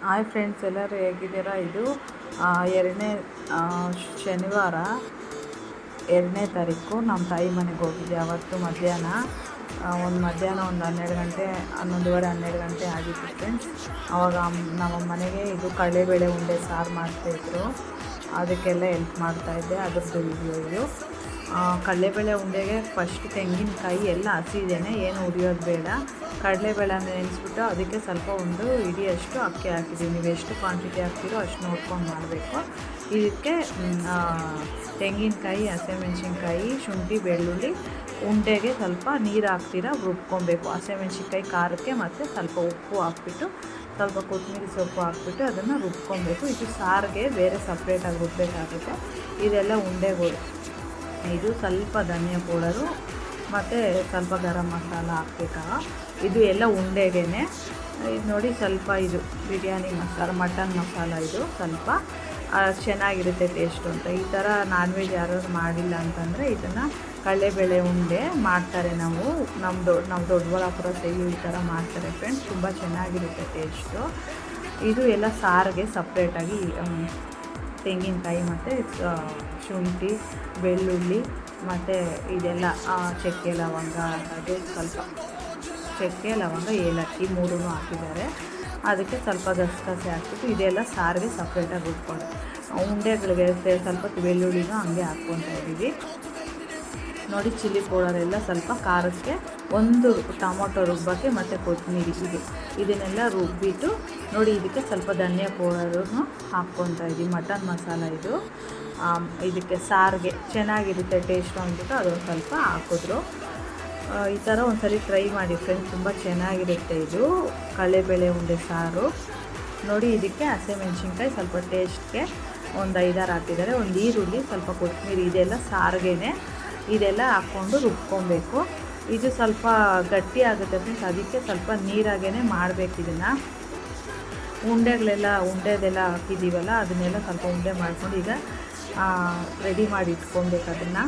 Hi friends, ಎಲ್ಲರೂ ಹೇಗಿದ್ದೀರಾ? ಇದು ಎರಡನೇ ಶನಿವಾರ 2ನೇ ತಾರೀಕು ನಮ್ಮ ತಾಯಿ ಮನೆಗೆ ಹೋಗಿದ್ದೆ. ಅವತ್ತು ಮಧ್ಯಾಹ್ನ ಒಂದು 12 ಗಂಟೆ 11:30 12 ಗಂಟೆ ಆಗಿತ್ತು ಫ್ರೆಂಡ್ಸ್. ಆವಾಗ ನಮ್ಮ ಮನೆಗೆ ಇದು ಕಡಲೆಬೇಳೆ ಉಂಡೆ ಸಾರು ಮಾಡ್ತಾಯಿದ್ರು, ಅದಕ್ಕೆಲ್ಲ ಹೆಲ್ಪ್ ಮಾಡ್ತಾಯಿದ್ದೆ. ಅದ್ರದ್ದು ವಿಡಿಯೋ ಇದು. ಕಡಲೆಬೇಳೆ ಉಂಡೆಗೆ ಫಸ್ಟ್ ತೆಂಗಿನಕಾಯಿ ಎಲ್ಲ ಹಸಿದೇನೆ, ಏನು ಉರಿಯೋದು ಬೇಡ. ಕಡಲೆಬೇಳೆ ನೆನೆಸ್ಬಿಟ್ಟು ಅದಕ್ಕೆ ಸ್ವಲ್ಪ ಒಂದು ಇಡಿಯಷ್ಟು ಅಕ್ಕಿ ಹಾಕಿದ್ದೀವಿ. ನೀವು ಎಷ್ಟು ಕ್ವಾಂಟಿಟಿ ಹಾಕ್ತೀರೋ ಅಷ್ಟು ನೋಡ್ಕೊಂಡು ಮಾಡಬೇಕು. ಇದಕ್ಕೆ ತೆಂಗಿನಕಾಯಿ, ಹಸಿಮೆಣ್ಸಿನ್ಕಾಯಿ, ಶುಂಠಿ, ಬೆಳ್ಳುಳ್ಳಿ, ಉಂಡೆಗೆ ಸ್ವಲ್ಪ ನೀರು ಹಾಕ್ತೀರಾ ರುಬ್ಕೊಬೇಕು. ಹಸಿಮೆಣ್ಸಿನ್ಕಾಯಿ ಖಾರಕ್ಕೆ ಮತ್ತು ಸ್ವಲ್ಪ ಉಪ್ಪು ಹಾಕ್ಬಿಟ್ಟು ಸ್ವಲ್ಪ ಕೊತ್ತಂಬರಿ ಸೊಪ್ಪು ಹಾಕ್ಬಿಟ್ಟು ಅದನ್ನು ರುಬ್ಕೊಬೇಕು. ಇದು ಸಾರಿಗೆ ಬೇರೆ ಸಪ್ರೇಟಾಗಿ ರುಬ್ಬಬೇಕಾಗುತ್ತೆ. ಇದೆಲ್ಲ ಉಂಡೆಗಳು. ಇದು ಸ್ವಲ್ಪ ಧನಿಯಾ ಪೌಡರು ಮತ್ತು ಸ್ವಲ್ಪ ಗರಂ ಮಸಾಲ ಹಾಕ್ಬೇಕಾಗ ಇದು ಎಲ್ಲ ಉಂಡೆಗೇ. ಇದು ನೋಡಿ, ಸ್ವಲ್ಪ ಇದು ಬಿರಿಯಾನಿ ಮಸಾಲ, ಮಟನ್ ಮಸಾಲ, ಇದು ಸ್ವಲ್ಪ ಚೆನ್ನಾಗಿರುತ್ತೆ ಟೇಸ್ಟು ಅಂತ. ಈ ಥರ ನಾನ್ ವೆಜ್ ಯಾರಾದ್ರು ಮಾಡಿಲ್ಲ ಅಂತಂದರೆ ಇದನ್ನು ಕಡಲೆಬೇಳೆ ಉಂಡೆ ಮಾಡ್ತಾರೆ. ನಮ್ಮ ದೊಡ್ಡಬಳ್ಳಾಪುರ ಸೈಡು ಈ ಥರ ಮಾಡ್ತಾರೆ ಫ್ರೆಂಡ್ಸ್, ತುಂಬ ಚೆನ್ನಾಗಿರುತ್ತೆ ಟೇಸ್ಟು. ಇದು ಎಲ್ಲ ಸಾರಿಗೆ ಸಪ್ರೇಟಾಗಿ ತೆಂಗಿನಕಾಯಿ ಮತ್ತು ಶುಂಠಿ, ಬೆಳ್ಳುಳ್ಳಿ ಮತ್ತು ಇದೆಲ್ಲ ಚಕ್ಕೆ, ಲವಂಗ, ಅದು ಸ್ವಲ್ಪ ಚಕ್ಕೆ, ಲವಂಗ, ಏಲಕ್ಕಿ 3 ಹಾಕಿದ್ದಾರೆ. ಅದಕ್ಕೆ ಸ್ವಲ್ಪ ಗಸಗಸೆ ಹಾಕ್ಬಿಟ್ಟು ಇದೆಲ್ಲ ಸಾರಿಗೆ ಸಪ್ರೇಟಾಗಿ ರುಬ್ಕೊಂಡು, ಉಂಡೆಗಳಿಗೆ ಸ್ವಲ್ಪ ಬೆಳ್ಳುಳ್ಳಿನೂ ಹಂಗೆ ಹಾಕ್ಕೊತಾ ಇದ್ದೀವಿ. ನೋಡಿ, ಚಿಲ್ಲಿ ಪೌಡರ್ ಎಲ್ಲ ಸ್ವಲ್ಪ ಖಾರಕ್ಕೆ, ಒಂದು ಟೊಮೊಟೊ ರುಬ್ಬಕ್ಕೆ ಮತ್ತು ಕೊತ್ತಂಬರಿ, ಇದನ್ನೆಲ್ಲ ರುಬ್ಬಿಟ್ಟು ನೋಡಿ ಇದಕ್ಕೆ ಸ್ವಲ್ಪ ಧನಿಯಾ ಪೌಡರನ್ನು ಹಾಕ್ಕೊತಾ ಇದ್ದೀವಿ. ಮಟನ್ ಮಸಾಲ ಇದು ಇದಕ್ಕೆ ಸಾರಿಗೆ ಚೆನ್ನಾಗಿರುತ್ತೆ ಟೇಸ್ಟು ಅಂದ್ಬಿಟ್ಟು ಅದೊಂದು ಸ್ವಲ್ಪ ಹಾಕಿದ್ರು. ಈ ಥರ ಒಂದ್ಸರಿ ಟ್ರೈ ಮಾಡಿ ಫ್ರೆಂಡ್ಸ್, ತುಂಬ ಚೆನ್ನಾಗಿರುತ್ತೆ ಇದು ಕಡಲೆಬೇಳೆ ಉಂಡೆ ಸಾರು. ನೋಡಿ, ಇದಕ್ಕೆ ಹಸಿಮೆಣ್ಸಿನ್ಕಾಯಿ ಸ್ವಲ್ಪ ಟೇಸ್ಟ್ಗೆ ಒಂದು 5-6 ಹಾಕಿದ್ದಾರೆ, ಒಂದು ಈರುಳ್ಳಿ, ಸ್ವಲ್ಪ ಕೊತ್ತಂಬರಿ, ಇದೆಲ್ಲ ಸಾರಿಗೆನೆ. ಇದೆಲ್ಲ ಹಾಕ್ಕೊಂಡು ರುಬ್ಕೊಬೇಕು. ಇದು ಸ್ವಲ್ಪ ಗಟ್ಟಿ ಆಗುತ್ತೆ ಫ್ರೆಂಡ್ಸ್, ಅದಕ್ಕೆ ಸ್ವಲ್ಪ ನೀರಾಗೇ ಮಾಡಬೇಕು. ಇದನ್ನು ಉಂಡೆದೆಲ್ಲ ಹಾಕಿದ್ದೀವಲ್ಲ, ಅದನ್ನೆಲ್ಲ ಸ್ವಲ್ಪ ಉಂಡೆ ಮಾಡ್ಕೊಂಡು ಈಗ ರೆಡಿ ಮಾಡಿ ಇಟ್ಕೊಬೇಕು. ಅದನ್ನು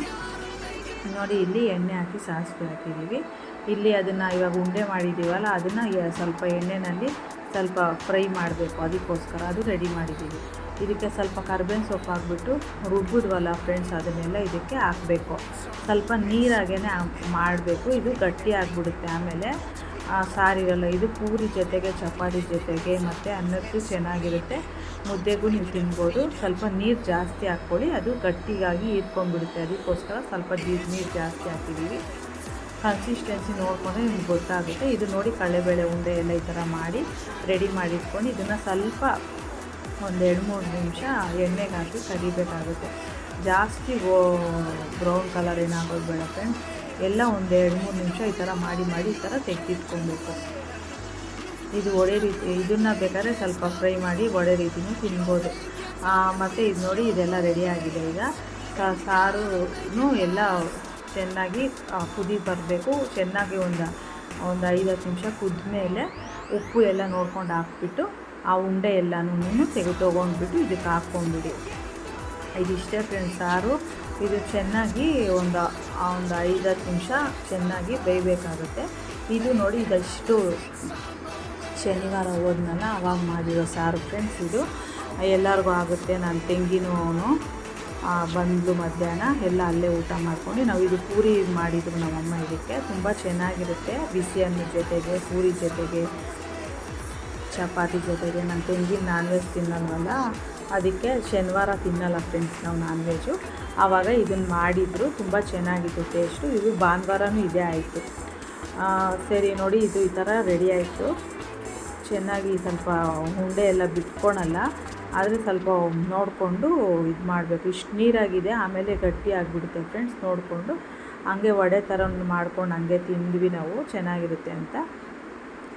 ನೋಡಿ, ಇಲ್ಲಿ ಎಣ್ಣೆ ಹಾಕಿ ಸಾಸಿವೆ ಹಾಕಿದ್ದೀವಿ. ಇಲ್ಲಿ ಅದನ್ನು ಇವಾಗ ಉಂಡೆ ಮಾಡಿದ್ದೀವಲ್ಲ, ಅದನ್ನು ಸ್ವಲ್ಪ ಎಣ್ಣೆಯಲ್ಲಿ ಸ್ವಲ್ಪ ಫ್ರೈ ಮಾಡಬೇಕು, ಅದಕ್ಕೋಸ್ಕರ ಅದು ರೆಡಿ ಮಾಡಿದ್ದೀವಿ. ಇದಕ್ಕೆ ಸ್ವಲ್ಪ ಕರ್ಬೇವಿನ ಸೊಪ್ಪು ಹಾಕ್ಬಿಟ್ಟು ರುಬ್ಬಿದ್ವಲ್ಲ ಫ್ರೆಂಡ್ಸ್, ಅದನ್ನೆಲ್ಲ ಇದಕ್ಕೆ ಹಾಕಬೇಕು. ಸ್ವಲ್ಪ ನೀರಾಗೇ ಮಾಡಬೇಕು, ಇದು ಗಟ್ಟಿ ಆಗಿಬಿಡುತ್ತೆ. ಆಮೇಲೆ ಸಾರಿರಲ್ಲ. ಇದು ಪೂರಿ ಜೊತೆಗೆ, ಚಪಾತಿ ಜೊತೆಗೆ ಮತ್ತು ಅನ್ನಕ್ಕೂ ಚೆನ್ನಾಗಿರುತ್ತೆ, ಮುದ್ದೆಗೂ ನೀವು ತಿನ್ಬೋದು. ಸ್ವಲ್ಪ ನೀರು ಜಾಸ್ತಿ ಹಾಕ್ಕೊಳ್ಳಿ, ಅದು ಗಟ್ಟಿಗಾಗಿ ಹೀರ್ಕೊಂಡ್ಬಿಡುತ್ತೆ. ಅದಕ್ಕೋಸ್ಕರ ಸ್ವಲ್ಪ ನೀರು ಜಾಸ್ತಿ ಹಾಕಿದ್ದೀವಿ. ಕನ್ಸಿಸ್ಟೆನ್ಸಿ ನೋಡಿಕೊಂಡ್ರೆ ನಿಮ್ಗೆ ಗೊತ್ತಾಗುತ್ತೆ. ಇದು ನೋಡಿ, ಕಡಲೆಬೇಳೆ ಉಂಡೆ ಎಲ್ಲ ಈ ಥರ ಮಾಡಿ ರೆಡಿ ಮಾಡಿ ಇಟ್ಕೊಂಡು ಇದನ್ನು ಸ್ವಲ್ಪ ಒಂದು 2-3 ನಿಮಿಷ ಎಣ್ಣೆಗೆ ಹಾಕಿ ಕರಿಬೇಕಾಗುತ್ತೆ. ಜಾಸ್ತಿ ಬ್ರೌನ್ ಕಲರ್ ಏನಾಗೋದು ಬೇಡ ಫ್ರೆಂಡ್ಸ್. ಎಲ್ಲ ಒಂದು 2-3 ನಿಮಿಷ ಈ ಥರ ಮಾಡಿ ಈ ಥರ ತೆಗೆದಿಟ್ಕೊಬೇಕು. ಇದು ಒಡೆ ರೀತಿ, ಇದನ್ನು ಬೇಕಾದ್ರೆ ಸ್ವಲ್ಪ ಫ್ರೈ ಮಾಡಿ ಒಡೆ ರೀತಿಯೂ ತಿನ್ಬೋದು. ಮತ್ತು ಇದು ನೋಡಿ, ಇದೆಲ್ಲ ರೆಡಿಯಾಗಿದೆ. ಈಗ ಸಾರು ಎಲ್ಲ ಚೆನ್ನಾಗಿ ಕುದಿ ಬರಬೇಕು. ಚೆನ್ನಾಗಿ ಒಂದು 5-10 ನಿಮಿಷ ಕುದ್ಮೇಲೆ ಉಪ್ಪು ಎಲ್ಲ ನೋಡ್ಕೊಂಡು ಹಾಕ್ಬಿಟ್ಟು ಆ ಉಂಡೆ ಎಲ್ಲನೂ ತೊಗೊಂಡ್ಬಿಟ್ಟು ಇದಕ್ಕೆ ಹಾಕ್ಕೊಂಡ್ಬಿಡಿ. ಇದಿಷ್ಟೇ ಫ್ರೆಂಡ್ಸ್ ಸಾರು. ಇದು ಚೆನ್ನಾಗಿ ಒಂದು 5-10 ನಿಮಿಷ ಚೆನ್ನಾಗಿ ಬೇಯಬೇಕಾಗುತ್ತೆ. ಇದು ನೋಡಿ, ಇದಷ್ಟು ಶನಿವಾರ ಹೋದ್ನಲ್ಲ ಅವಾಗ ಮಾಡಿರೋ ಸಾರು ಫ್ರೆಂಡ್ಸ್. ಇದು ಎಲ್ಲರಿಗೂ ಆಗುತ್ತೆ. ನಾನು ತಂಗಿನೂ ಬಂದು ಮಧ್ಯಾಹ್ನ ಎಲ್ಲ ಅಲ್ಲೇ ಊಟ ಮಾಡ್ಕೊಂಡು, ನಾವು ಇದು ಪೂರಿ ಮಾಡಿದ್ರು ನಮ್ಮಮ್ಮ. ಇದಕ್ಕೆ ತುಂಬ ಚೆನ್ನಾಗಿರುತ್ತೆ, ಬಿಸಿ ಅನ್ನದ ಜೊತೆಗೆ, ಪೂರಿ ಜೊತೆಗೆ, ಚಪಾತಿ ಜೊತೆಗೆ. ನನ್ನ ತಂಗಿ ನಾನ್ ವೆಜ್ ತಿನ್ನಲ್ವಲ್ಲ, ಅದಕ್ಕೆ ಶನಿವಾರ ತಿನ್ನಲ್ಲ ಫ್ರೆಂಡ್ಸ್ ನಾವು ನಾನ್ ವೆಜ್ಜು. ಆವಾಗ ಇದನ್ನು ಮಾಡಿದರು, ತುಂಬ ಚೆನ್ನಾಗಿತ್ತು ಟೇಸ್ಟು. ಇದು ಭಾನುವಾರನೂ ಇದೇ ಆಯಿತು. ಸರಿ ನೋಡಿ, ಇದು ಈ ಥರ ರೆಡಿ ಆಯಿತು. ಚೆನ್ನಾಗಿ ಸ್ವಲ್ಪ ಉಂಡೆ ಎಲ್ಲ ಬಿಟ್ಕೊಳಲ್ಲ, ಆದರೆ ಸ್ವಲ್ಪ ನೋಡಿಕೊಂಡು ಇದು ಮಾಡಬೇಕು. ಇಷ್ಟು ನೀರಾಗಿದೆ, ಆಮೇಲೆ ಗಟ್ಟಿ ಆಗಿಬಿಡುತ್ತೆ ಫ್ರೆಂಡ್ಸ್. ನೋಡಿಕೊಂಡು ಹಂಗೆ ವಡೆ ಥರ ಮಾಡ್ಕೊಂಡು ಹಂಗೆ ತಿಂದ್ವಿ ನಾವು, ಚೆನ್ನಾಗಿರುತ್ತೆ ಅಂತ.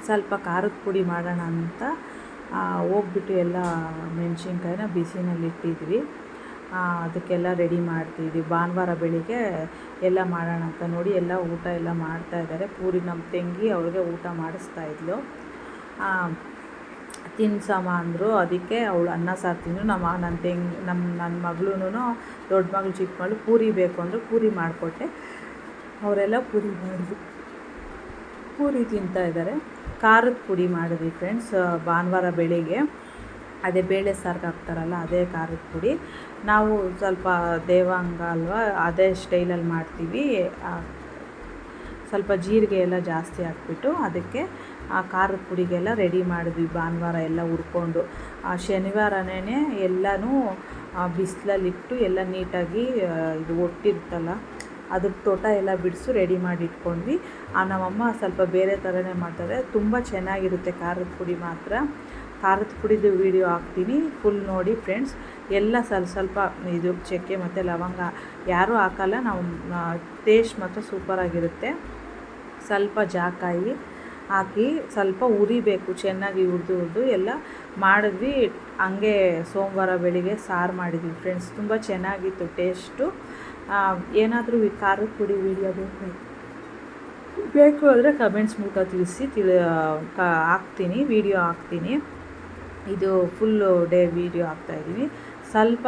ಸ್ವಲ್ಪ ಖಾರದ ಪುಡಿ ಮಾಡೋಣ ಅಂತ ಹೋಗ್ಬಿಟ್ಟು ಎಲ್ಲ ಮೆಣಸಿನ್ಕಾಯಿನ ಬಿಸಿನಲ್ಲಿ ಇಟ್ಟಿದ್ವಿ. ಅದಕ್ಕೆಲ್ಲ ರೆಡಿ ಮಾಡ್ತಿದ್ವಿ. ಭಾನುವಾರ ಬೆಳಿಗ್ಗೆ ಎಲ್ಲ ಮಾಡೋಣ ಅಂತ ನೋಡಿ ಎಲ್ಲ ಊಟ ಎಲ್ಲ ಮಾಡ್ತಾಯಿದ್ದಾರೆ. ಪೂರಿ ನಮ್ಮ ತಂಗಿ ಅವ್ರಿಗೆ ಊಟ ಮಾಡಿಸ್ತಾಯಿದ್ಲು. ತಿನ್ಸಮ್ಮ ಅಂದರು, ಅದಕ್ಕೆ ಅವಳು ಅನ್ನ ಸಾರು ತಿಂದು ನನ್ನ ಮಗಳೂ, ದೊಡ್ಡ ಮಗಳು, ಚಿಕ್ಕ ಮಗಳು ಪೂರಿ ಬೇಕು ಅಂದರು, ಪೂರಿ ಮಾಡಿಕೊಟ್ಟೆ. ಅವರೆಲ್ಲ ಪೂರಿ ಮಾಡಿದ್ರು. ಪೂರಿ ತಿಂತಾ ಇದ್ದಾರೆ. ಖಾರದ ಪುಡಿ ಮಾಡಿದ್ವಿ ಫ್ರೆಂಡ್ಸ್ ಭಾನುವಾರ ಬೆಳಿಗ್ಗೆ. ಅದೇ ಬೇಳೆ ಸಾರ್ಗೆ ಹಾಕ್ತಾರಲ್ಲ ಅದೇ ಖಾರದ ಪುಡಿ. ನಾವು ಸ್ವಲ್ಪ ದೇವಾಂಗ ಅಲ್ವಾ, ಅದೇ ಸ್ಟೈಲಲ್ಲಿ ಮಾಡ್ತೀವಿ. ಸ್ವಲ್ಪ ಜೀರಿಗೆ ಎಲ್ಲ ಜಾಸ್ತಿ ಹಾಕ್ಬಿಟ್ಟು ಅದಕ್ಕೆ ಆ ಖಾರದ ಪುಡಿಗೆಲ್ಲ ರೆಡಿ ಮಾಡಿದ್ವಿ ಭಾನುವಾರ ಎಲ್ಲ ಹುರ್ಕೊಂಡು. ಶನಿವಾರನೇ ಎಲ್ಲನೂ ಬಿಸಿಲಲ್ಲಿಟ್ಟು ಎಲ್ಲ ನೀಟಾಗಿ ಇದು ಒಟ್ಟಿರ್ತಲ್ಲ ಅದ್ರ ತೋಟ ಎಲ್ಲ ಬಿಡಿಸು ರೆಡಿ ಮಾಡಿ ಇಟ್ಕೊಂಡ್ವಿ. ನಮ್ಮಮ್ಮ ಸ್ವಲ್ಪ ಬೇರೆ ಥರನೇ ಮಾಡ್ತಾರೆ, ತುಂಬ ಚೆನ್ನಾಗಿರುತ್ತೆ ಖಾರದ ಪುಡಿ ಮಾತ್ರ. ಖಾರದ ಪುಡಿದು ವೀಡಿಯೋ ಹಾಕ್ತೀನಿ, ಫುಲ್ ನೋಡಿ ಫ್ರೆಂಡ್ಸ್. ಎಲ್ಲ ಸ್ವಲ್ಪ ಇದು ಚಕ್ಕೆ ಮತ್ತು ಲವಂಗ ಯಾರೂ ಹಾಕಲ್ಲ, ನಾವು ಟೇಸ್ಟ್ ಮಾತ್ರ ಸೂಪರಾಗಿರುತ್ತೆ. ಸ್ವಲ್ಪ ಜಾಕಾಯಿ ಹಾಕಿ ಸ್ವಲ್ಪ ಉರಿಬೇಕು, ಚೆನ್ನಾಗಿ ಹುರಿದು ಎಲ್ಲ ಮಾಡಿದ್ವಿ. ಹಂಗೆ ಸೋಮವಾರ ಬೆಳಿಗ್ಗೆ ಸಾರು ಮಾಡಿದ್ವಿ ಫ್ರೆಂಡ್ಸ್, ತುಂಬ ಚೆನ್ನಾಗಿತ್ತು ಟೇಸ್ಟು. ಏನಾದರೂ ಖಾರದ ಪುಡಿ ವೀಡಿಯೋ ಬೇಕು ಅಂದರೆ ಕಮೆಂಟ್ಸ್ ಮೂಲಕ ತಿಳಿಸಿ ಹಾಕ್ತೀನಿ, ವೀಡಿಯೋ ಹಾಕ್ತೀನಿ. ಇದು ಫುಲ್ಲು ಡೇ ವೀಡಿಯೋ ಹಾಕ್ತಾಯಿದ್ದೀನಿ. ಸ್ವಲ್ಪ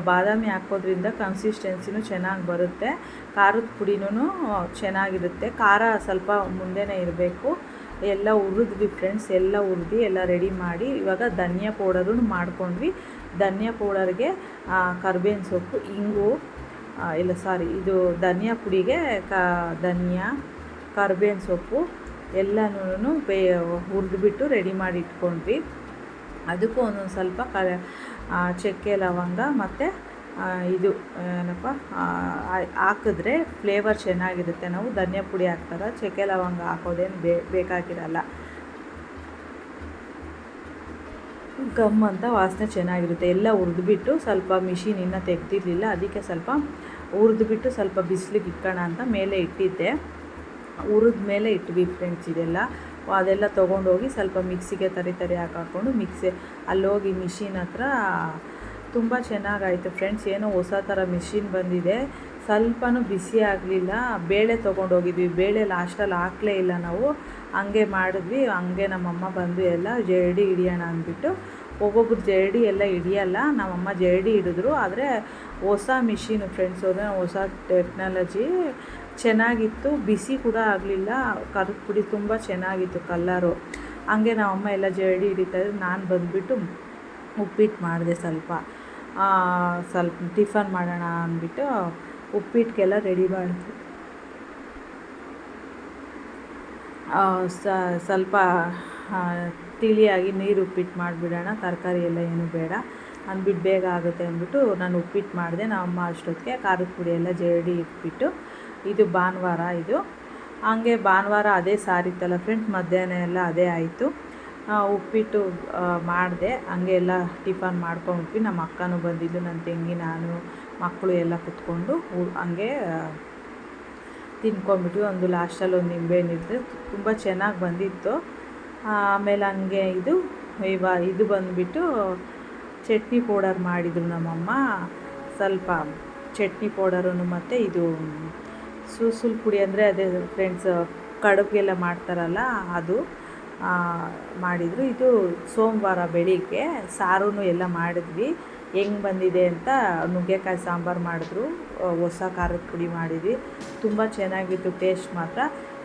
ಬಾದಾಮಿ ಹಾಕೋದ್ರಿಂದ ಕನ್ಸಿಸ್ಟೆನ್ಸಿನೂ ಚೆನ್ನಾಗಿ ಬರುತ್ತೆ, ಖಾರದ ಪುಡಿನೂ ಚೆನ್ನಾಗಿರುತ್ತೆ. ಖಾರ ಸ್ವಲ್ಪ ಮುಂದೆನೇ ಇರಬೇಕು. ಎಲ್ಲ ಹುರಿದ್ವಿ ಫ್ರೆಂಡ್ಸ್, ಎಲ್ಲ ಹುರಿದು ಎಲ್ಲ ರೆಡಿ ಮಾಡಿ ಇವಾಗ ಧನಿಯಾ ಪೌಡರೂ ಮಾಡ್ಕೊಂಡ್ವಿ. ಧನಿಯಾ ಪೌಡರ್ಗೆ ಕರ್ಬೇವಿನ ಸೊಪ್ಪು, ಇಂಗು ಇದು ಧನಿಯಾ ಪುಡಿಗೆ ಧನಿಯಾ ಕರ್ಬೇವಿನ ಸೊಪ್ಪು ಎಲ್ಲನೂ ಹುರಿದ್ಬಿಟ್ಟು ರೆಡಿ ಮಾಡಿ ಇಟ್ಕೊಂಡ್ವಿ. ಅದಕ್ಕೂ ಒಂದೊಂದು ಸ್ವಲ್ಪ ಚಕ್ಕೆ ಲವಂಗ ಮತ್ತು ಇದು ಏನಪ್ಪ ಹಾಕಿದ್ರೆ ಫ್ಲೇವರ್ ಚೆನ್ನಾಗಿರುತ್ತೆ. ನಾವು ಧನಿಯಾ ಪುಡಿ ಹಾಕ್ತಾರೆ, ಚಕ್ಕೆ ಲವಂಗ ಹಾಕೋದೇನು ಬೇಕಾಗಿರಲ್ಲ. ಗಮ್ ಅಂತ ವಾಸನೆ ಚೆನ್ನಾಗಿರುತ್ತೆ. ಎಲ್ಲ ಹುರಿದ್ಬಿಟ್ಟು ಸ್ವಲ್ಪ ಮಿಷಿನ್ ಇನ್ನೂ ತೆಗ್ದಿರಲಿಲ್ಲ, ಅದಕ್ಕೆ ಸ್ವಲ್ಪ ಹುರಿದ್ಬಿಟ್ಟು ಸ್ವಲ್ಪ ಬಿಸಿಲಿಗೆ ಇಕ್ಕೋಣ ಅಂತ ಮೇಲೆ ಇಟ್ಟಿದ್ದೆ. ಹುರಿದ ಮೇಲೆ ಇಟ್ವಿ ಫ್ರೆಂಡ್ಸ್. ಅದೆಲ್ಲ ತೊಗೊಂಡೋಗಿ ಸ್ವಲ್ಪ ಮಿಕ್ಸಿಗೆ ತರಿ ಹಾಕೊಂಡು ಅಲ್ಲೋಗಿ ಮಿಷಿನ್ ಹತ್ರ ತುಂಬ ಚೆನ್ನಾಗಾಯಿತು ಫ್ರೆಂಡ್ಸ್. ಏನೋ ಹೊಸ ಥರ ಮಿಷಿನ್ ಬಂದಿದೆ, ಸ್ವಲ್ಪನೂ ಬಿಸಿ ಆಗಲಿಲ್ಲ. ಬೇಳೆ ತೊಗೊಂಡೋಗಿದ್ವಿ, ಬೇಳೆ ಲಾಸ್ಟಲ್ಲಿ ಹಾಕಲೇ ಇಲ್ಲ ನಾವು, ಹಂಗೆ ಮಾಡಿದ್ವಿ. ಹಂಗೆ ನಮ್ಮಮ್ಮ ಬಂದು ಎಲ್ಲ ಜರಡಿ ಹಿಡಿಯೋಣ ಅಂದ್ಬಿಟ್ಟು, ಒಬ್ಬೊಬ್ರು ಜರಡಿ ಎಲ್ಲ ಹಿಡಿಯಲ್ಲ, ನಮ್ಮಮ್ಮ ಜರಡಿ ಹಿಡಿದ್ರು. ಆದರೆ ಹೊಸ ಮಿಷಿನು ಫ್ರೆಂಡ್ಸ್, ಹೊಸ ಟೆಕ್ನಾಲಜಿ ಚೆನ್ನಾಗಿತ್ತು, ಬಿಸಿ ಕೂಡ ಆಗಲಿಲ್ಲ. ಖಾರದ ಪುಡಿ ತುಂಬ ಚೆನ್ನಾಗಿತ್ತು ಕಲ್ಲರು. ಹಂಗೆ ನಮ್ಮಮ್ಮ ಎಲ್ಲ ಜರಡಿ ಹಿಡಿತಾಯಿದ್ರು. ನಾನು ಬಂದುಬಿಟ್ಟು ಉಪ್ಪಿಟ್ಟು ಮಾಡಿದೆ. ಸ್ವಲ್ಪ ಟಿಫನ್ ಮಾಡೋಣ ಅಂದ್ಬಿಟ್ಟು ಉಪ್ಪಿಟ್ಟಿಗೆಲ್ಲ ರೆಡಿ ಮಾಡಿದ್ವಿ. ಸ್ವಲ್ಪ ತಿಳಿಯಾಗಿ ನೀರು ಉಪ್ಪಿಟ್ಟು ಮಾಡಿಬಿಡೋಣ, ತರಕಾರಿ ಎಲ್ಲ ಏನೂ ಬೇಡ ಅಂದ್ಬಿಟ್ಟು ಬೇಗ ಆಗುತ್ತೆ ಅಂದ್ಬಿಟ್ಟು ನಾನು ಉಪ್ಪಿಟ್ಟು ಮಾಡಿದೆ. ನಮ್ಮಮ್ಮ ಅಷ್ಟೊತ್ತಿಗೆ ಖಾರದ ಪುಡಿ ಎಲ್ಲ ಜರಡಿ ಇಟ್ಬಿಟ್ಟು, ಇದು ಭಾನುವಾರ ಇದು. ಹಂಗೆ ಭಾನುವಾರ ಅದೇ ಸಾರಿತ್ತಲ್ಲ ಫ್ರೆಂಡ್ಸ್, ಮಧ್ಯಾಹ್ನ ಎಲ್ಲ ಅದೇ ಆಯಿತು. ಉಪ್ಪಿಟ್ಟು ಮಾಡಿದೆ, ಹಂಗೆ ಎಲ್ಲ ಟಿಫನ್ ಮಾಡ್ಕೊಂಡ್ಬಿಟ್ವಿ. ನಮ್ಮ ಅಕ್ಕನೂ ಬಂದಿದ್ದು, ನನ್ನ ತಂಗಿ, ನಾನು, ಮಕ್ಕಳು ಎಲ್ಲ ಕುತ್ಕೊಂಡು ಹಂಗೆ ತಿನ್ಕೊಂಡ್ಬಿಟ್ವಿ. ಒಂದು ಲಾಸ್ಟಲ್ಲಿ ಒಂದು ನಿಂಬೆಹಣ್ಣಿದ್ರೆ ತುಂಬ ಚೆನ್ನಾಗಿ ಬಂದಿತ್ತು. ಆಮೇಲೆ ಹಂಗೆ ಇದು ಬಂದುಬಿಟ್ಟು ಚಟ್ನಿ ಪೌಡರ್ ಮಾಡಿದರು ನಮ್ಮಮ್ಮ. ಸ್ವಲ್ಪ ಚಟ್ನಿ ಪೌಡರನ್ನು ಮತ್ತು ಇದು ಸೂಸುಲ್ ಪುಡಿ ಅಂದರೆ ಅದೇ ಫ್ರೆಂಡ್ಸ್ ಕಡುಬಿಗೆಲ್ಲ ಮಾಡ್ತಾರಲ್ಲ ಅದು ಮಾಡಿದರು. ಇದು ಸೋಮವಾರ ಬೆಳಿಗ್ಗೆ ಸಾರೂ ಎಲ್ಲ ಮಾಡಿದ್ವಿ. ಹೆಂಗೆ ಬಂದಿದೆ ಅಂತ ನುಗ್ಗೆಕಾಯಿ ಸಾಂಬಾರು ಮಾಡಿದ್ರು, ಹೊಸ ಖಾರದ ಪುಡಿ ಮಾಡಿದ್ವಿ. ತುಂಬ ಚೆನ್ನಾಗಿತ್ತು ಟೇಸ್ಟ್ ಮಾತ್ರ.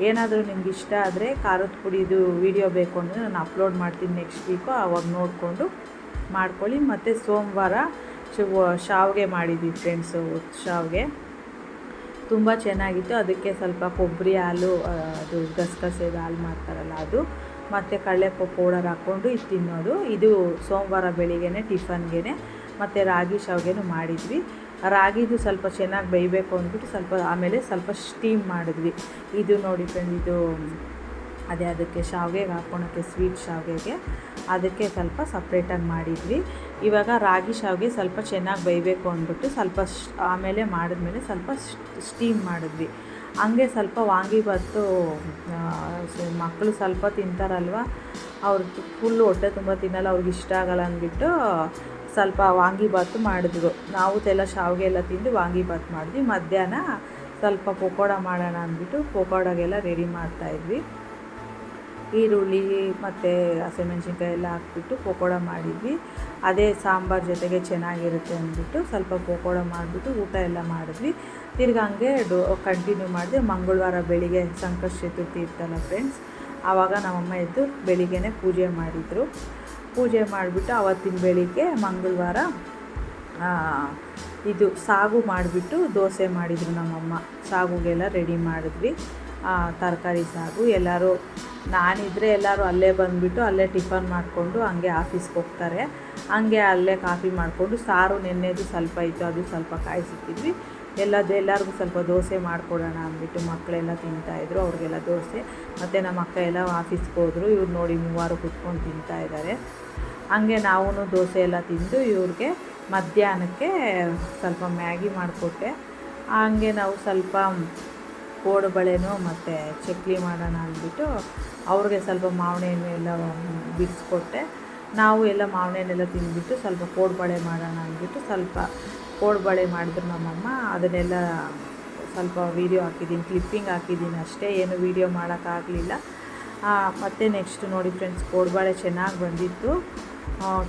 ಏನಾದರೂ ನಿಮ್ಗೆ ಇಷ್ಟ ಆದರೆ ಖಾರದ ಪುಡಿದು ವೀಡಿಯೋ ಬೇಕು ಅಂದರೆ ನಾನು ಅಪ್ಲೋಡ್ ಮಾಡ್ತೀನಿ ನೆಕ್ಸ್ಟ್ ವೀಕು, ಆವಾಗ ನೋಡಿಕೊಂಡು ಮಾಡ್ಕೊಳ್ಳಿ. ಮತ್ತು ಸೋಮವಾರ ಶಾವಿಗೆ ಮಾಡಿದ್ವಿ ಫ್ರೆಂಡ್ಸು, ಶಾವಿಗೆ ತುಂಬ ಚೆನ್ನಾಗಿತ್ತು. ಅದಕ್ಕೆ ಸ್ವಲ್ಪ ಕೊಬ್ಬರಿ ಹಾಲು, ಅದು ಗಸಗಸೆದು ಹಾಲು ಮಾಡ್ತಾರಲ್ಲ ಅದು, ಮತ್ತು ಕಡಲೆಪಪ್ಪು ಪೌಡರ್ ಹಾಕ್ಕೊಂಡು ಇದು ತಿನ್ನೋದು. ಇದು ಸೋಮವಾರ ಬೆಳಿಗ್ಗೆ ಟಿಫನ್ಗೆ. ಮತ್ತು ರಾಗಿ ಶಾವಿಗೆನೂ ಮಾಡಿದ್ವಿ. ರಾಗಿದು ಸ್ವಲ್ಪ ಚೆನ್ನಾಗಿ ಬೇಯಬೇಕು ಅಂದ್ಬಿಟ್ಟು ಆಮೇಲೆ ಸ್ವಲ್ಪ ಸ್ಟೀಮ್ ಮಾಡಿದ್ವಿ. ಇದು ನೋಡಿ ಫ್ರೆಂಡ್, ಇದು ಅದಕ್ಕೆ ಶಾವಿಗೆಗೆ ಹಾಕ್ಕೊಳಕ್ಕೆ, ಸ್ವೀಟ್ ಶಾವಿಗೆಗೆ ಅದಕ್ಕೆ ಸ್ವಲ್ಪ ಸಪ್ರೇಟಾಗಿ ಮಾಡಿದ್ವಿ. ಇವಾಗ ರಾಗಿ ಶಾವಿಗೆ ಸ್ವಲ್ಪ ಚೆನ್ನಾಗಿ ಬೇಯಬೇಕು ಅಂದ್ಬಿಟ್ಟು ಆಮೇಲೆ ಮಾಡಿದ್ಮೇಲೆ ಸ್ವಲ್ಪ ಸ್ಟೀಮ್ ಮಾಡಿದ್ವಿ. ಹಂಗೆ ಸ್ವಲ್ಪ ವಾಂಗಿಬಾತು ಮಕ್ಕಳು ಸ್ವಲ್ಪ ತಿಂತಾರಲ್ವ, ಅವ್ರದ್ದು ಫುಲ್ಲು ಹೊಟ್ಟೆ ತುಂಬ ತಿನ್ನಲ್ಲ, ಅವ್ರಿಗೆ ಇಷ್ಟ ಆಗಲ್ಲ ಅಂದ್ಬಿಟ್ಟು ಸ್ವಲ್ಪ ವಾಂಗಿಬಾತು ಮಾಡಿದ್ರು. ನಾವು ಎಲ್ಲ ಶಾವಿಗೆ ಎಲ್ಲ ತಿಂದು ವಾಂಗಿಬಾತು ಮಾಡಿದ್ವಿ. ಮಧ್ಯಾಹ್ನ ಸ್ವಲ್ಪ ಪಕೋಡ ಮಾಡೋಣ ಅಂದ್ಬಿಟ್ಟು ಪಕೋಡಾಗೆಲ್ಲ ರೆಡಿ ಮಾಡ್ತಾಯಿದ್ವಿ. ಈರುಳ್ಳಿ ಮತ್ತು ಹಸಿಮೆಣ್ಸಿನ್ಕಾಯಿ ಎಲ್ಲ ಹಾಕ್ಬಿಟ್ಟು ಪಕೋಡ ಮಾಡಿದ್ವಿ. ಅದೇ ಸಾಂಬಾರು ಜೊತೆಗೆ ಚೆನ್ನಾಗಿರುತ್ತೆ ಅಂದ್ಬಿಟ್ಟು ಸ್ವಲ್ಪ ಪಕೋಡ ಮಾಡಿಬಿಟ್ಟು ಊಟ ಎಲ್ಲ ಮಾಡಿದ್ವಿ. ತಿರ್ಗಿ ಹಂಗೆ ಕಂಟಿನ್ಯೂ ಮಾಡಿದೆ. ಮಂಗಳವಾರ ಬೆಳಿಗ್ಗೆ ಸಂಕಷ್ಟ ಚತುರ್ಥಿ ಇತ್ತಲ್ಲ ಫ್ರೆಂಡ್ಸ್, ಆವಾಗ ನಮ್ಮಮ್ಮ ಎದ್ದು ಬೆಳಿಗ್ಗೆನೇ ಪೂಜೆ ಮಾಡಿದರು. ಪೂಜೆ ಮಾಡಿಬಿಟ್ಟು ಆವತ್ತಿನ ಬೆಳಿಗ್ಗೆ ಮಂಗಳವಾರ ಇದು ಸಾಗು ಮಾಡಿಬಿಟ್ಟು ದೋಸೆ ಮಾಡಿದರು ನಮ್ಮಮ್ಮ. ಸಾಗುಗೆಲ್ಲ ರೆಡಿ ಮಾಡಿದ್ವಿ, ತರಕಾರಿ ಸಾಗು. ಎಲ್ಲರೂ ನಾನಿದ್ದರೆ ಎಲ್ಲರೂ ಅಲ್ಲೇ ಬಂದುಬಿಟ್ಟು ಅಲ್ಲೇ ಟಿಫನ್ ಮಾಡಿಕೊಂಡು ಹಂಗೆ ಆಫೀಸ್ಗೆ ಹೋಗ್ತಾರೆ. ಹಂಗೆ ಅಲ್ಲೇ ಕಾಫಿ ಮಾಡಿಕೊಂಡು ಸಾರು ನೆನ್ನೆದು ಸ್ವಲ್ಪ ಇತ್ತು, ಅದು ಸ್ವಲ್ಪ ಕಾಯಿಸಿಟ್ಟಿದ್ವಿ. ಎಲ್ಲರಿಗೂ ಸ್ವಲ್ಪ ದೋಸೆ ಮಾಡಿಕೊಡೋಣ ಅಂದ್ಬಿಟ್ಟು ಮಕ್ಕಳೆಲ್ಲ ತಿಂತಾಯಿದ್ರು, ಅವ್ರಿಗೆಲ್ಲ ದೋಸೆ. ಮತ್ತು ನಮ್ಮ ಅಕ್ಕ ಎಲ್ಲ ಆಫೀಸ್ಗೆ ಹೋದರು. ಇವ್ರು ನೋಡಿ 3 ಕುತ್ಕೊಂಡು ತಿಂತಾಯಿದ್ದಾರೆ. ಹಂಗೆ ನಾವು ದೋಸೆ ಎಲ್ಲ ತಿಂದು ಇವ್ರಿಗೆ ಮಧ್ಯಾಹ್ನಕ್ಕೆ ಸ್ವಲ್ಪ ಮ್ಯಾಗಿ ಮಾಡಿಕೊಟ್ಟೆ. ಹಂಗೆ ನಾವು ಸ್ವಲ್ಪ ಕೋಡುಬಳೆನೂ ಮತ್ತು ಚಕ್ಲಿ ಮಾಡೋಣ ಅಂದ್ಬಿಟ್ಟು ಅವ್ರಿಗೆ ಸ್ವಲ್ಪ ಮಾವಿನ ಹಣ್ಣು ಎಲ್ಲ ಬಿಡಿಸ್ಕೊಟ್ಟೆ. ನಾವು ಎಲ್ಲ ಮಾವಿನ ಹಣ್ಣೆಲ್ಲ ತಿಂದುಬಿಟ್ಟು ಸ್ವಲ್ಪ ಕೋಡುಬಳೆ ಮಾಡೋಣ ಅಂದ್ಬಿಟ್ಟು ಸ್ವಲ್ಪ ಕೋಡುಬಳೆ ಮಾಡಿದ್ರು ನಮ್ಮಮ್ಮ. ಅದನ್ನೆಲ್ಲ ಸ್ವಲ್ಪ ವೀಡಿಯೋ ಹಾಕಿದ್ದೀನಿ, ಕ್ಲಿಪ್ಪಿಂಗ್ ಹಾಕಿದ್ದೀನಿ ಅಷ್ಟೇ, ಏನು ವೀಡಿಯೋ ಮಾಡೋಕ್ಕಾಗಲಿಲ್ಲ. ಮತ್ತು ನೆಕ್ಸ್ಟ್ ನೋಡಿ ಫ್ರೆಂಡ್ಸ್, ಕೋಡುಬಳೆ ಚೆನ್ನಾಗಿ ಬಂದಿತ್ತು.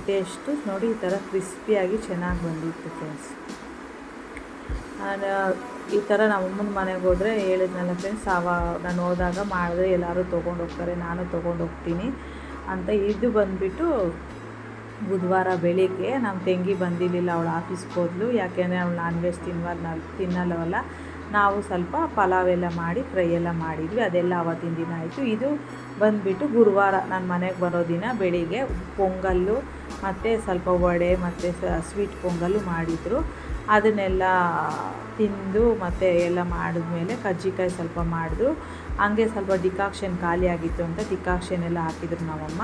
ಟೇಸ್ಟು ನೋಡಿ ಈ ಥರ ಕ್ರಿಸ್ಪಿಯಾಗಿ ಚೆನ್ನಾಗಿ ಬಂದಿತ್ತು ಫ್ರೆಂಡ್ಸ್. ಈ ಥರ ನಮ್ಮಮ್ಮನ ಮನೆಗೆ ಹೋದರೆ ಹೇಳಿದ್ನಲ್ಲ ಫ್ರೆಂಡ್ಸ್, ನಾನು ಹೋದಾಗ ಮಾಡಿದ್ರೆ ಎಲ್ಲರೂ ತೊಗೊಂಡೋಗ್ತಾರೆ, ನಾನು ತೊಗೊಂಡೋಗ್ತೀನಿ ಅಂತ. ಇದು ಬಂದುಬಿಟ್ಟು ಬುಧವಾರ ಬೆಳಿಗ್ಗೆ ನಮ್ಮ ತಂಗಿ ಬಂದಿರಲಿಲ್ಲ, ಅವಳು ಆಫೀಸ್ಗೆ ಹೋದ್ಲು. ಯಾಕೆಂದರೆ ಅವಳು ನಾನ್ ವೆಜ್ ತಿನ್ನಲ್ಲವಲ್ಲ. ನಾವು ಸ್ವಲ್ಪ ಪಲಾವ್ ಎಲ್ಲ ಮಾಡಿ ಫ್ರೈ ಎಲ್ಲ ಮಾಡಿದ್ವಿ, ಅದೆಲ್ಲ ಆವತ್ತಿನ ದಿನ ಆಯಿತು. ಇದು ಬಂದುಬಿಟ್ಟು ಗುರುವಾರ ನಾನು ಮನೆಗೆ ಬರೋ ದಿನ ಬೆಳಿಗ್ಗೆ ಪೊಂಗಲ್ಲು ಮತ್ತು ಸ್ವಲ್ಪ ವಡೆ ಮತ್ತು ಸ್ವೀಟ್ ಪೊಂಗಲ್ಲು ಮಾಡಿದರು. ಅದನ್ನೆಲ್ಲ ತಿಂದು ಮತ್ತು ಎಲ್ಲ ಮಾಡಿದ್ಮೇಲೆ ಕಜ್ಜಿಕಾಯಿ ಸ್ವಲ್ಪ ಮಾಡಿದ್ರು. ಹಂಗೆ ಸ್ವಲ್ಪ ಡಿಕಾಕ್ಷನ್ ಖಾಲಿ ಆಗಿತ್ತು ಅಂತ ಡಿಕಾಕ್ಷನ್ ಎಲ್ಲ ಹಾಕಿದ್ರು ನಮ್ಮಮ್ಮ.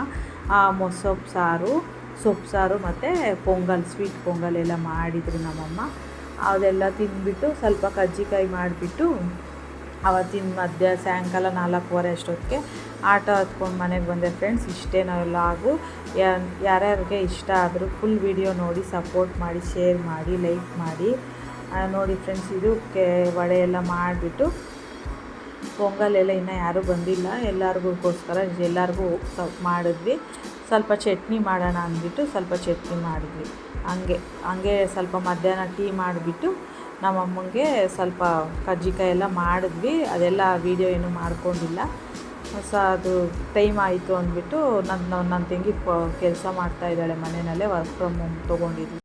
ಸೊಪ್ಪು ಸಾರು ಮತ್ತು ಪೊಂಗಲ್, ಸ್ವೀಟ್ ಪೊಂಗಲ್ ಎಲ್ಲ ಮಾಡಿದರು ನಮ್ಮಮ್ಮ. ಅದೆಲ್ಲ ತಿಂದುಬಿಟ್ಟು ಸ್ವಲ್ಪ ಕಜ್ಜಿಕಾಯಿ ಮಾಡಿಬಿಟ್ಟು ಅವತ್ತಿನ ಸಾಯಂಕಾಲ 4:15 ಅಷ್ಟೊತ್ತಿಗೆ ಆಟೋ ಹತ್ಕೊಂಡು ಮನೆಗೆ ಬಂದೆ ಫ್ರೆಂಡ್ಸ್. ಇಷ್ಟೇ ನಾವೆಲ್ಲ ಆಗು. ಯಾರ್ಯಾರಿಗೆ ಇಷ್ಟ ಆದರೂ ಫುಲ್ ವಿಡಿಯೋ ನೋಡಿ ಸಪೋರ್ಟ್ ಮಾಡಿ, ಶೇರ್ ಮಾಡಿ, ಲೈಕ್ ಮಾಡಿ. ನೋಡಿ ಫ್ರೆಂಡ್ಸ್, ಇದು ವಡೆ ಎಲ್ಲ ಮಾಡಿಬಿಟ್ಟು ಪೊಂಗಲೆಲ್ಲ ಇನ್ನೂ ಯಾರೂ ಬಂದಿಲ್ಲ, ಎಲ್ಲರಿಗೋಸ್ಕರ ಎಲ್ಲರಿಗೂ ಮಾಡಿದ್ವಿ. ಸ್ವಲ್ಪ ಚಟ್ನಿ ಮಾಡೋಣ ಅಂದ್ಬಿಟ್ಟು ಸ್ವಲ್ಪ ಚಟ್ನಿ ಮಾಡಿದ್ವಿ. ಹಂಗೆ ಸ್ವಲ್ಪ ಮಧ್ಯಾಹ್ನ ಟೀ ಮಾಡಿಬಿಟ್ಟು ನಮ್ಮಮ್ಮಂಗೆ ಸ್ವಲ್ಪ ಕಜ್ಜಿಕಾಯಿ ಎಲ್ಲ ಮಾಡಿದ್ವಿ. ಅದೆಲ್ಲ ವೀಡಿಯೋ ಏನೂ ಮಾಡ್ಕೊಂಡಿಲ್ಲ. ಅದು ಟೈಮ್ ಆಯಿತು ಅಂದ್ಬಿಟ್ಟು ನನ್ನ ತಂಗಿ ಕೆಲಸ ಮಾಡ್ತಾಯಿದ್ದಾಳೆ ಮನೆಯಲ್ಲೇ, ವರ್ಕ್ ಫ್ರಮ್ ಹೋಮ್ ತೊಗೊಂಡಿದ್ವಿ.